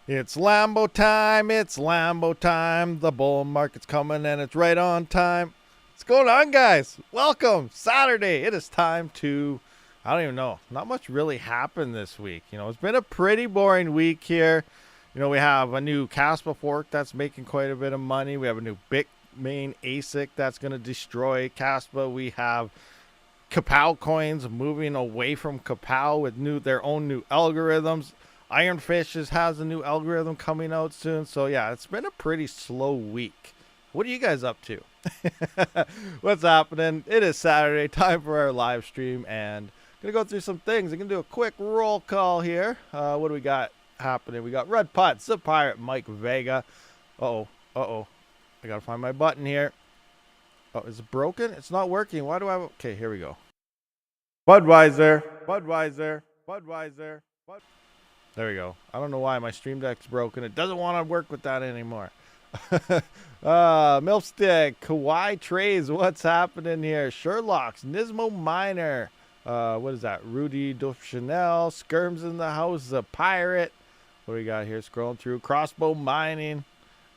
It's Lambo time, it's Lambo time. The bull market's coming and it's right on time. What's going on, guys? Welcome. Saturday. It is time to, I don't even know, not much really happened this week. It's been a pretty boring week here. We have a new Kaspa fork that's making quite a bit of money. We have a new Bitmain ASIC that's going to destroy Kaspa. We have Kapow coins moving away from Kapow with their own new algorithms. Ironfish has a new algorithm coming out soon. So yeah, it's been a pretty slow week. What are you guys up to? What's happening? It is Saturday, time for our live stream, and I'm gonna go through some things. I'm gonna do a quick roll call here. What do we got happening? We got Red Putt, The Pirate, Mike Vega. I gotta find my button here. Oh, is it broken? It's not working. Why do I? Okay, here we go. Budweiser. There we go. I don't know why my stream deck's broken. It doesn't want to work with that anymore. Milfstick, Kawaii Trays, what's happening here? Sherlock's, Nismo Miner. What is that? Rudy Chanel, Skirms in the house, The Pirate. What do we got here? Scrolling through. Crossbow Mining,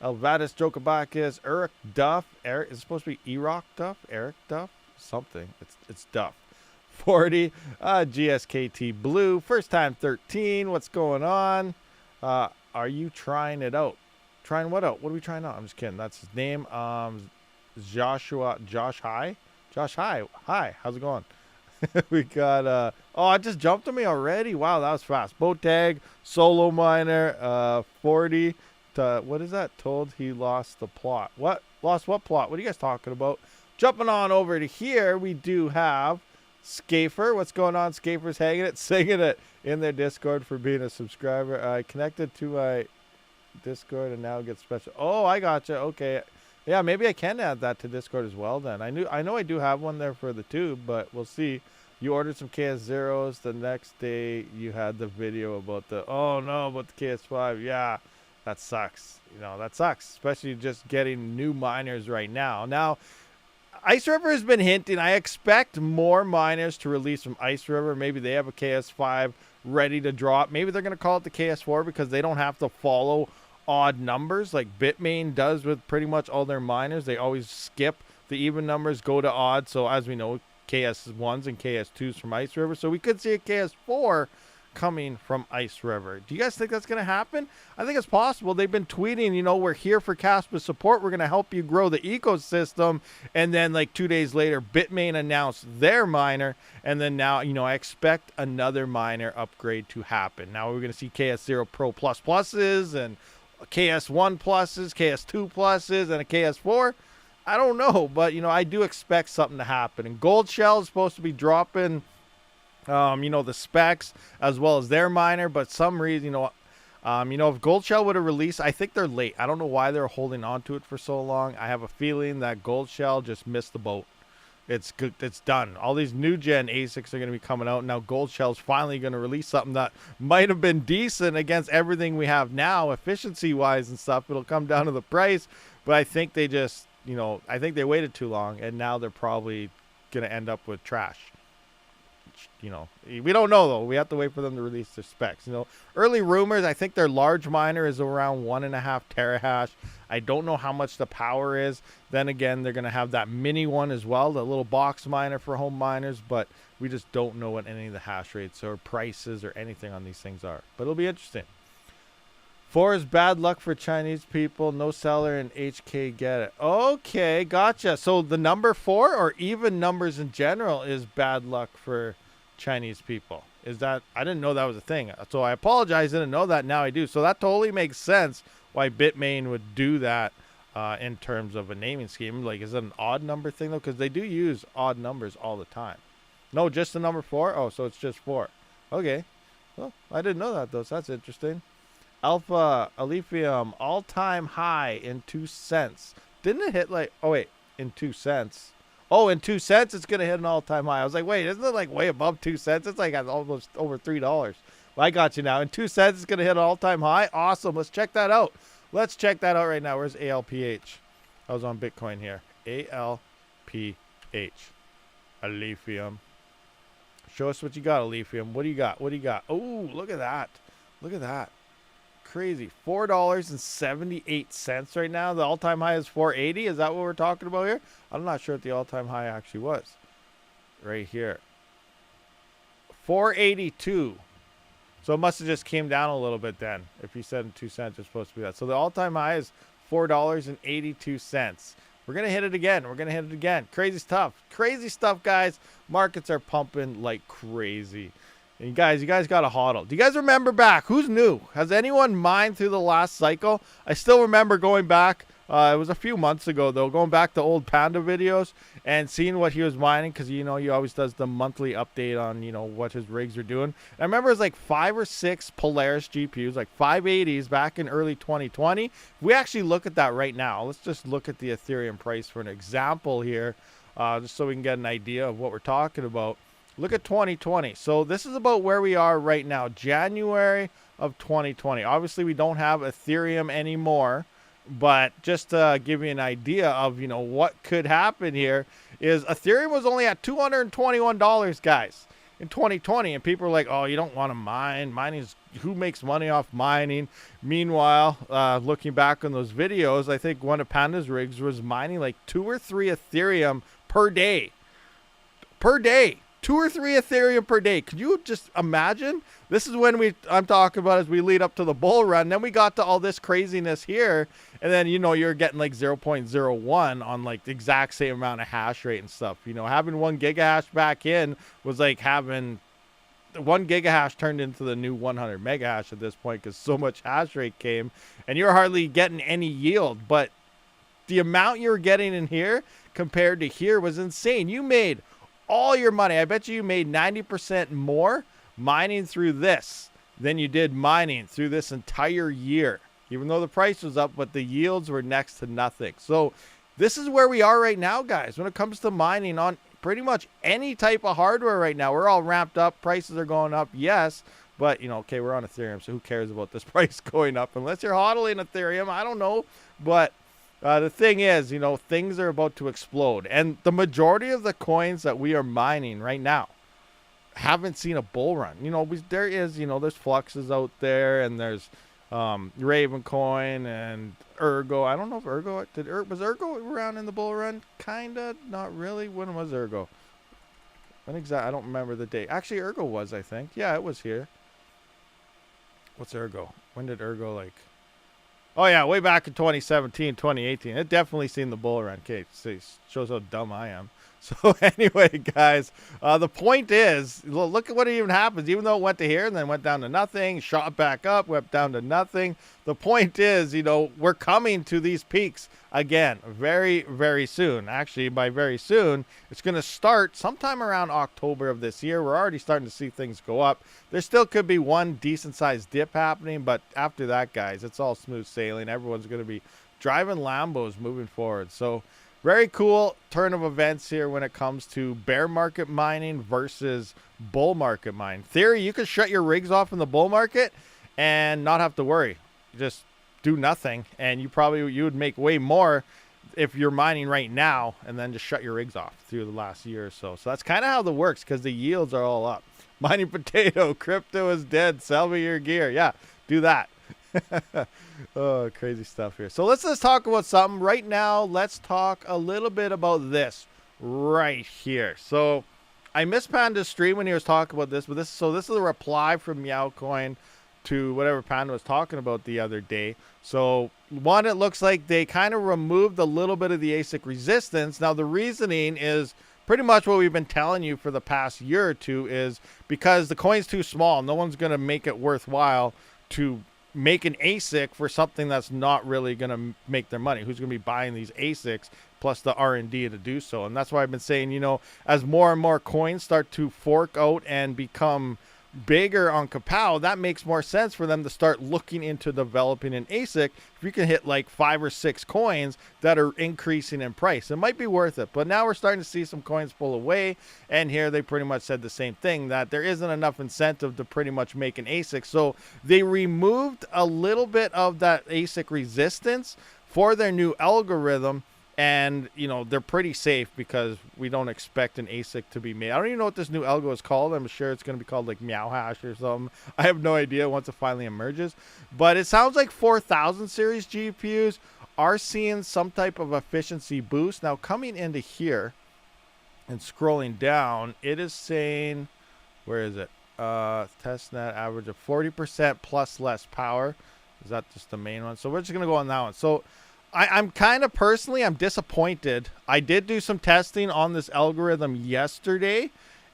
Elvatus Jokabakis, Eric Duff. Is it supposed to be Erock Duff? Eric Duff? Something. It's Duff. 40, GSKT Blue, first time 13. What's going on? Are you trying it out? Trying what out? What are we trying out? I'm just kidding. That's his name. Josh High. Hi, how's it going? We got it just jumped on me already. Wow, that was fast. Boat tag, Solo Miner, 40 to, what is that? Told he lost the plot. What? Lost what plot? What are you guys talking about? Jumping on over to here, we do have Scafer. What's going on? Scafer's hanging it, singing it in their Discord for being a subscriber. I connected to my Discord and now get special. Oh, I gotcha. Okay. Yeah, maybe I can add that to Discord as well then. I know I do have one there for the tube, but we'll see. You ordered some KS0s. The next day you had the video about the KS5. Yeah, that sucks. That sucks. Especially just getting new miners right now. Now, Ice River has been hinting. I expect more miners to release from Ice River. Maybe they have a KS5 ready to drop. Maybe they're going to call it the KS4 because they don't have to follow odd numbers like Bitmain does with pretty much all their miners. They always skip the even numbers, go to odd. So as we know, KS1s and KS2s from Ice River. So we could see a KS4 coming from Ice River. Do you guys think that's going to happen? I think it's possible. They've been tweeting, we're here for Kaspa support. We're going to help you grow the ecosystem. And then like 2 days later, Bitmain announced their miner. And then now, I expect another miner upgrade to happen. Now we're going to see KS0 Pro pluses and KS1 pluses, KS2 pluses, and a KS4. I don't know, but, I do expect something to happen. And Gold Shell is supposed to be dropping the specs as well as their miner, but some reason, if Gold Shell would have released, I think they're late. I don't know why they're holding on to it for so long. I have a feeling that Gold Shell just missed the boat. It's good. It's done. All these new gen ASICs are going to be coming out now. Gold Shell's finally going to release something that might have been decent against everything we have now, efficiency wise and stuff. It'll come down to the price, but I think they just, I think they waited too long, and now they're probably going to end up with trash. We don't know though. We have to wait for them to release their specs. Early rumors, I think their large miner is around 1.5 terahash. I don't know how much the power is. Then again, they're going to have that mini one as well, the little box miner for home miners, but we just don't know what any of the hash rates or prices or anything on these things are. But it'll be interesting. 4 is bad luck for Chinese people. No seller in HK get it. Okay, gotcha. So the number 4 or even numbers in general is bad luck for Chinese people. Is that? I didn't know that was a thing. So I apologize. I didn't know that. Now I do. So that totally makes sense why Bitmain would do that in terms of a naming scheme. Like, is it an odd number thing though? Because they do use odd numbers all the time. No, just the number 4. Oh, so it's just 4. Okay. Well, I didn't know that though. So that's interesting. Alpha Alephium all-time high in 2 cents. Didn't it hit like? Oh wait, in 2 cents. Oh, in 2 cents, it's going to hit an all-time high. I was like, wait, isn't it like way above 2 cents? It's like almost over $3. Well, I got you now. In 2 cents, it's going to hit an all-time high. Awesome. Let's check that out. Let's check that out right now. Where's ALPH? I was on Bitcoin here. ALPH. Alephium. Show us what you got, Alephium. What do you got? What do you got? Oh, look at that. Look at that. crazy. $4.78 right now. The all-time high is 480. Is that what we're talking about here? I'm not sure what the all-time high actually was. Right here. 482. So it must have just came down a little bit then. If you said 2 cents, it's supposed to be that. So the all-time high is $4.82. We're going to hit it again. We're going to hit it again. Crazy stuff. Crazy stuff, guys. Markets are pumping like crazy. And you guys got a HODL. Do you guys remember back? Who's new? Has anyone mined through the last cycle? I still remember going back. It was a few months ago, though, going back to old Panda videos and seeing what he was mining, because, you know, he always does the monthly update on, you know, what his rigs are doing. And I remember it was like 5 or 6 Polaris GPUs, like 580s back in early 2020. If we actually look at that right now, let's just look at the Ethereum price for an example here, just so we can get an idea of what we're talking about. Look at 2020. So this is about where we are right now, January of 2020. Obviously, we don't have Ethereum anymore. But just to give you an idea of, you know, what could happen here is Ethereum was only at $221, guys, in 2020. And people are like, oh, you don't want to mine. Mining is, who makes money off mining? Meanwhile, looking back on those videos, I think one of Panda's rigs was mining like 2 or 3 Ethereum per day. Per day. 2 or 3 Ethereum per day. Could you just imagine? This is when I'm talking about as we lead up to the bull run. Then we got to all this craziness here. And then, you know, you're getting like 0.01 on like the exact same amount of hash rate and stuff. You know, having 1 gigahash back in was like having 1 gigahash turned into the new 100 megahash at this point, because so much hash rate came and you're hardly getting any yield. But the amount you're getting in here compared to here was insane. You made all your money. I bet you made 90% more mining through this than you did mining through this entire year, even though the price was up, but the yields were next to nothing. So this is where we are right now, guys, when it comes to mining on pretty much any type of hardware right now. We're all ramped up. Prices are going up, yes, but, you know, okay, we're on Ethereum, so who cares about this price going up unless you're hodling Ethereum? I don't know, but the thing is, you know, things are about to explode. And the majority of the coins that we are mining right now haven't seen a bull run. You know, there is, you know, there's Fluxes out there, and there's Ravencoin and Ergo. I don't know if Ergo, was Ergo around in the bull run? Kinda, not really. When was Ergo? When exactly? I don't remember the date. Actually, Ergo was, I think. Yeah, it was here. What's Ergo? When did Ergo, like... Oh, yeah, way back in 2017, 2018. It definitely seen the bull run. Okay, shows how dumb I am. So anyway, guys, the point is, look at what even happens. Even though it went to here and then went down to nothing, shot back up, went down to nothing. The point is, you know, we're coming to these peaks again very, very soon. Actually, by very soon, it's going to start sometime around October of this year. We're already starting to see things go up. There still could be one decent-sized dip happening, but after that, guys, it's all smooth sailing. Everyone's going to be driving Lambos moving forward. So very cool turn of events here when it comes to bear market mining versus bull market mining. Theory, you could shut your rigs off in the bull market and not have to worry. Just do nothing, and you would make way more if you're mining right now and then just shut your rigs off through the last year or so. So that's kind of how that works, because the yields are all up. Mining potato, crypto is dead, sell me your gear. Yeah, do that. Oh, crazy stuff here. So let's talk about something right now. Let's talk a little bit about this right here. So I missed Panda's stream when he was talking about this, but this is a reply from Meowcoin to whatever Panda was talking about the other day. So one, it looks like they kind of removed a little bit of the ASIC resistance. Now the reasoning is pretty much what we've been telling you for the past year or two, is because the coin's too small. No one's going to make it worthwhile to make an ASIC for something that's not really going to make their money. Who's going to be buying these ASICs plus the R&D to do so? And that's why I've been saying, you know, as more and more coins start to fork out and become bigger on Kapow, that makes more sense for them to start looking into developing an ASIC. If you can hit like 5 or 6 coins that are increasing in price, it might be worth it. But now we're starting to see some coins pull away, and here they pretty much said the same thing, that there isn't enough incentive to pretty much make an ASIC. So they removed a little bit of that ASIC resistance for their new algorithm, And, you know, they're pretty safe because we don't expect an ASIC to be made. I don't even know what this new algo is called. I'm sure it's going to be called like Meow Hash or something. I have no idea once it finally emerges. But it sounds like 4000 series GPUs are seeing some type of efficiency boost. Now, coming into here and scrolling down, it is saying, where is it? Testnet average of 40% plus less power. Is that just the main one? So we're just going to go on that one. So I'm kind of personally, I'm disappointed. I did do some testing on this algorithm yesterday,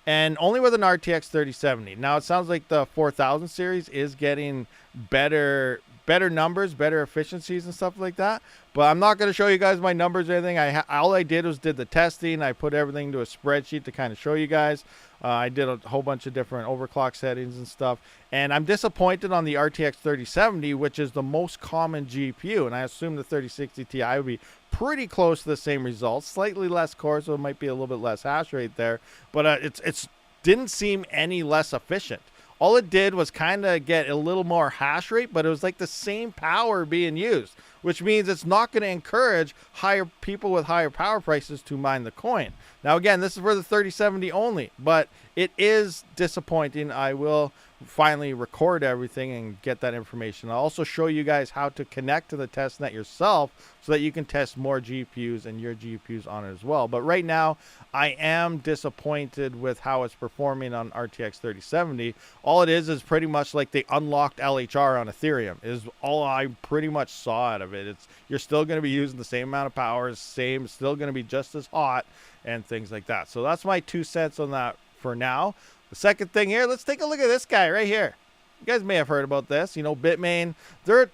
and only with an RTX 3070. Now, it sounds like the 4000 series is getting better numbers, better efficiencies and stuff like that. But I'm not going to show you guys my numbers or anything. All I did was did the testing. I put everything into a spreadsheet to kind of show you guys. I did a whole bunch of different overclock settings and stuff. And I'm disappointed on the RTX 3070, which is the most common GPU. And I assume the 3060 Ti would be pretty close to the same results. Slightly less core, so it might be a little bit less hash rate there. But it's didn't seem any less efficient. All it did was kind of get a little more hash rate, but it was like the same power being used, which means it's not going to encourage higher people with higher power prices to mine the coin. Now, again, this is for the 3070 only, but it is disappointing. I will finally record everything and get that information. I'll also show you guys how to connect to the testnet yourself so that you can test more GPUs and your GPUs on it as well. But right now, I am disappointed with how it's performing on RTX 3070. All it is pretty much like they unlocked LHR on Ethereum is all I pretty much saw out of it. You're still going to be using the same amount of power, still going to be just as hot and things like that. So that's my 2 cents on that for now. The second thing here, let's take a look at this guy right here. You guys may have heard about this. You know, Bitmain, they're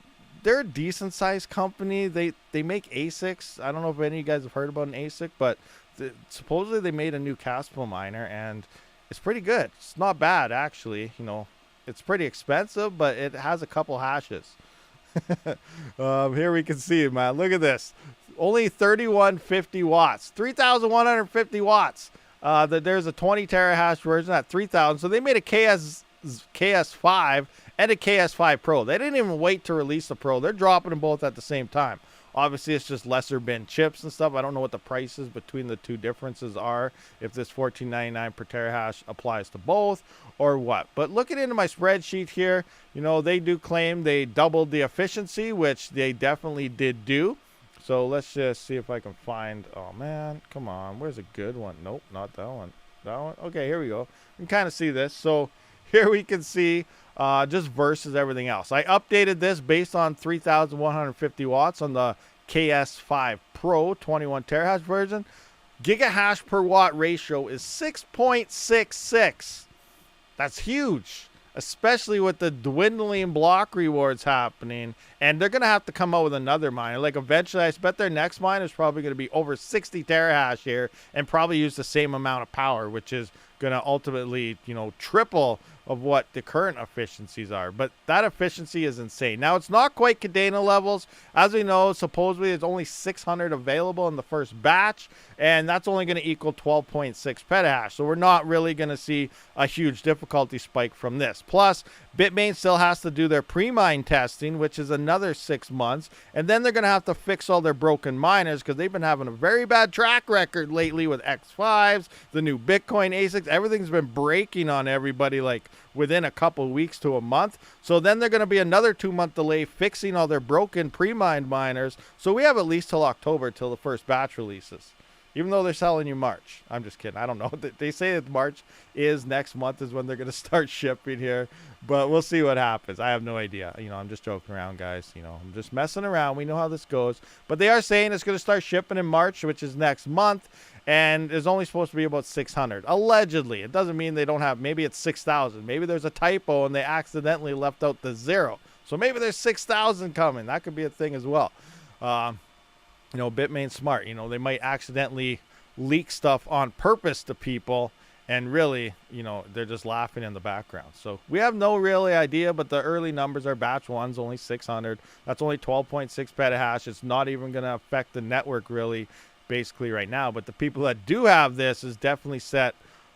a decent sized company. They make ASICs. I don't know if any of you guys have heard about an ASIC, but supposedly they made a new Kaspa miner, and it's pretty good. It's not bad, actually. You know, it's pretty expensive, but it has a couple hashes. Here we can see it, man. Look at this. Only 3150 watts, 3,150 watts. There's a 20 terahash version at 3,000. So they made a KS5 and a KS5 Pro. They didn't even wait to release the Pro. They're dropping them both at the same time. Obviously, it's just lesser bin chips and stuff. I don't know what the prices between the two differences are, if this $14.99 per terahash applies to both or what. But looking into my spreadsheet here, you know, they do claim they doubled the efficiency, which they definitely did do. So let's just see if I can find, oh man, come on, where's a good one? Nope, not that one. That one? Okay, here we go. You can kind of see this. So here we can see just versus everything else. I updated this based on 3,150 watts on the KS5 Pro 21 terahash version. Gigahash per watt ratio is 6.66. That's huge, especially with the dwindling block rewards happening. And they're going to have to come out with another miner. Like eventually, I bet their next miner is probably going to be over 60 terahash here and probably use the same amount of power, which is going to ultimately, you know, triple of what the current efficiencies are. But that efficiency is insane. Now, it's not quite Cadena levels. As we know, supposedly there's only 600 available in the first batch, and that's only going to equal 12.6 petahash. So we're not really going to see a huge difficulty spike from this. Plus, Bitmain still has to do their pre-mine testing, which is another 6 months. And then they're going to have to fix all their broken miners because they've been having a very bad track record lately with X5s, the new Bitcoin ASICs. Everything's been breaking on everybody like within a couple weeks to a month. So then they're going to be another 2-month delay fixing all their broken pre-mined miners. So we have at least till October till the first batch releases. Even though they're selling you March. I'm just kidding. I don't know. They say that March is next month is when they're going to start shipping here. But we'll see what happens. I have no idea. You know, I'm just joking around, guys. You know, I'm just messing around. We know how this goes. But they are saying it's going to start shipping in March, which is next month. And it's only supposed to be about 600. Allegedly. It doesn't mean they don't have. Maybe it's 6,000. Maybe there's a typo and they accidentally left out the 0. So maybe there's 6,000 coming. That could be a thing as well. You know, Bitmain's smart. You know, they might accidentally leak stuff on purpose to people, and really, you know, they're just laughing in the background. So we have no really idea, but the early numbers are batch 1's only 600. That's only 12.6 petahash. It's not even going to affect the network really, basically right now. But the people that do have this is definitely set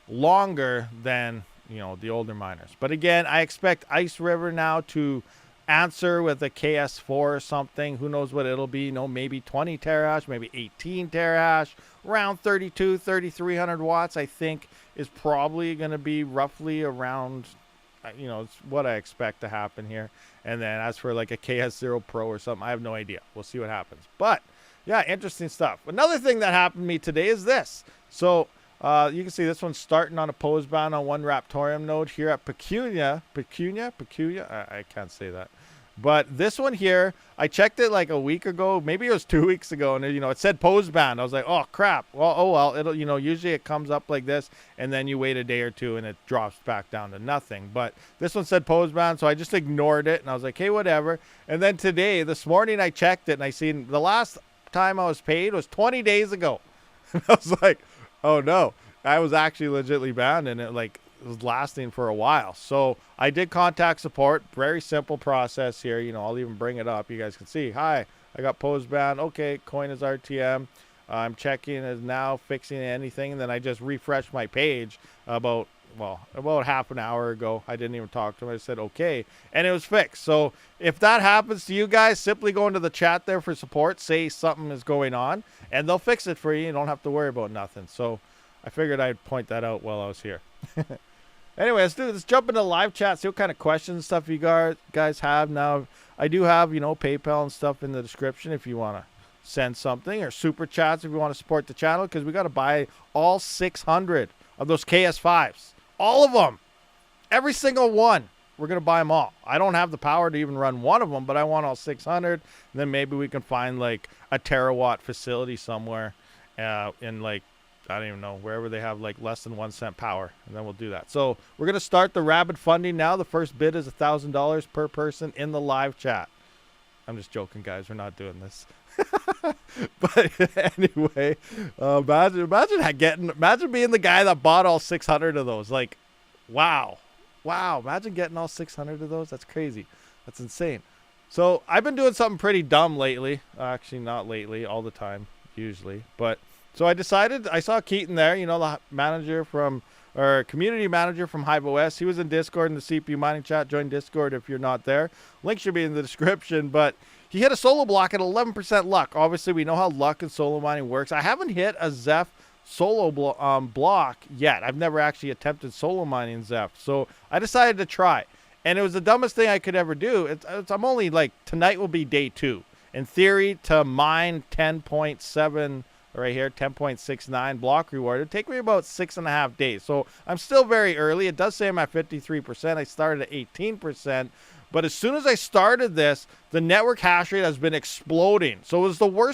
longer than, you know, the older miners. But again, I expect Ice River now to answer with a KS4 or something. Who knows what it'll be? Maybe 20 terahash, maybe 18 terahash, around 3,300 watts, I think is probably going to be roughly around, it's what I expect to happen here. And then as for like a KS0 Pro or something, I have no idea. We'll see what happens. But yeah, interesting stuff. Another thing that happened to me today is this. So you can see this one's starting on a pose bound on one Raptorium node here at Pecunia. I can't say that. But this one here, I checked it like a week ago, maybe it was 2 weeks ago, and it said pose bound. I was like, oh crap. Well, it'll, usually it comes up like this, and then you wait a day or two, and it drops back down to nothing. But this one said pose bound, so I just ignored it, and I was like, hey, whatever. And then this morning, I checked it, and I seen the last time I was paid was 20 days ago. And I was like, oh no, I was actually legitimately bound, and it was lasting for a while. So I did contact support. Very simple process here. I'll even bring it up. You guys can see. Hi, I got pose bound. Okay, coin is RTM. I'm checking is now fixing anything. And then I just refreshed my page about half an hour ago. I didn't even talk to him. I said, okay. And it was fixed. So if that happens to you guys, simply go into the chat there for support. Say something is going on, and they'll fix it for you. You don't have to worry about nothing. So I figured I'd point that out while I was here. Anyway, let's jump into live chat, see what kind of questions and stuff you guys have. Now, I do have, PayPal and stuff in the description if you want to send something, or super chats if you want to support the channel, because we got to buy all 600 of those KS5s. All of them. Every single one. We're going to buy them all. I don't have the power to even run one of them, but I want all 600. And then maybe we can find like a terawatt facility somewhere in I don't even know, wherever they have like less than 1 cent power, and then we'll do that. So we're going to start the Rabid funding now. The first bid is $1,000 per person in the live chat. I'm just joking, guys. We're not doing this. But anyway, imagine being the guy that bought all 600 of those. Like, wow. Imagine getting all 600 of those. That's crazy. That's insane. So I've been doing something pretty dumb lately. Actually, not lately, all the time, usually. But so I decided, I saw Keaton there, the community manager from Hive OS. He was in Discord in the CPU mining chat. Join Discord if you're not there. Link should be in the description. But he hit a solo block at 11% luck. Obviously, we know how luck and solo mining works. I haven't hit a Zeph solo block yet. I've never actually attempted solo mining Zeph. So I decided to try. And it was the dumbest thing I could ever do. I'm only tonight will be day 2. In theory, to mine 10.7... right here, 10.69 block reward. It'd take me about 6.5 days. So I'm still very early. It does say I'm at 53%. I started at 18%. But as soon as I started this, the network hash rate has been exploding. So it was the worst